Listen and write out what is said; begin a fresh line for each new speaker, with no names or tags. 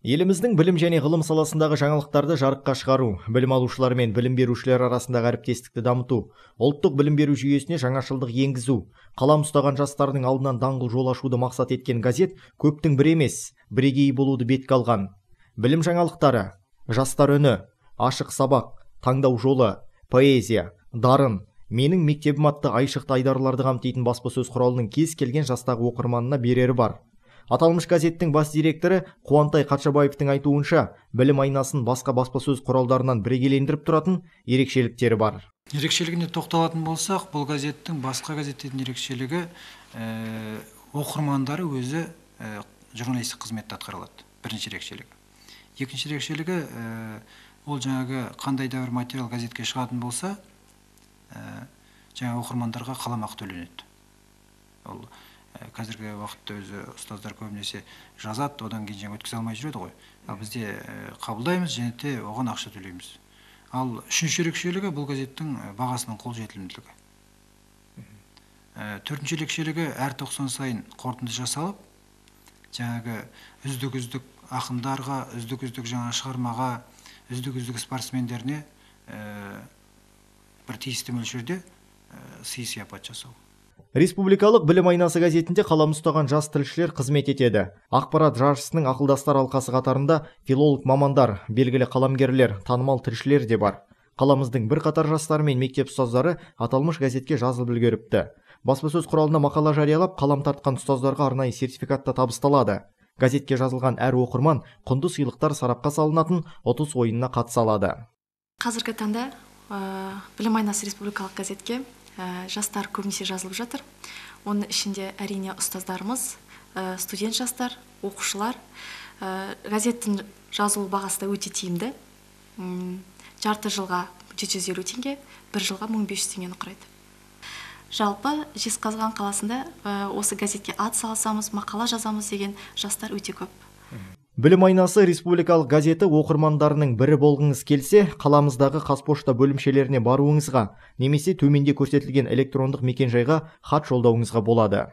Еліміздің білім және ғылым саласындағы жаңалықтарды жарыққа шығару, білім алушылар мен білім берушілер арасындағы әріптестікті дамыту, ұлттық білім беру жүйесіне жаңашылдық енгізу, қалам ұстаған жастардың алдынан даңғыл жол ашуды мақсат еткен газет көптің бірі емес, бірегейі болуды бетке алған. Білім жаңалықтары, жастар үні, ашық сабақ, таңдау жолы, поэзия, дарын, менің мектебім атты айшықты айдарларды қамтитын баспасөз құралының кез келген жастағы оқырманына берері бар. Аталмыш газеттің бас директоры Қуантай Қатшабаевтың айтуынша, білім айнасын басқа баспасөз құралдарынан бірегейлендіріп тұратын ерекшеліктері бар.
Ерекшелігіне тоқталатын болсақ, бұл газеттің басқа газеттердің ерекшелігі оқырмандары өзі журналистік қызметті атқарылады. Бірінші ерекшелігі. Екінші ерекшелігі ол жаңағы қандай да бір материал газетке шығатын болса, жаңа оқырмандарға қаламақы төленеді. Ол қазіргі уақытта өзі ұстаздар көбінесе жазады, одан кейін өткізе алмай жүреді ғой. Ал бізде қабылдаймыз, және де оған ақша төлейміз. Ал үшінші ерекшелігі бұл газеттің бағасының қолжетімділігі. Төртінші ерекшелігі әр 90 сайын қорытынды жасалып, жаңағы үздік ақындарға, үздік жаңа шығармаға, үздік спортсмендеріне бір тиісті мөлшерде сый-сияпат жасау.
Республикалық білім айнасы газетінде қалам ұстаған жас тілшілер қызмет етеді. Ақпарат жаршысының ақылдастар алқасы қатарында филолог мамандар, белгілі қаламгерлер, танымал тілшілер де бар. Қаламыздың бірқатар жастары мен мектеп ұстаздары аталмыш газетке жазылып үлгеріпті. Баспасөз құралына мақала жариялап, қалам тартқан ұстаздарға арнайы сертификатта табысталады. Газетке жазылған әр оқырман құнды сыйлықтар сарапқа салынатын ұтыс ойынына қатыса алады.
Қазіргі таңда білім айнасы республикалық газетке жастар көбінесе жазылып жатыр. Оның ішінде әрине ұстаздарымыз, студент жастар, оқушылар. Газеттің жазылу бағасы да өте тиімді. Жарты жылға 750 теңге, бір жылға 1500 теңгені құрайды. Жалпы Жезқазған қаласында осы газетке ат салсамыз, мақала жазамыз деген жастар өте көп.
Білім айнасы республикалық газеті оқырмандарының бірі болғыңыз келсе, қаламыздағы Қазпошта бөлімшелеріне баруыңызға, немесе төменде көрсетілген электрондық мекенжайға хат жолдауыңызға болады.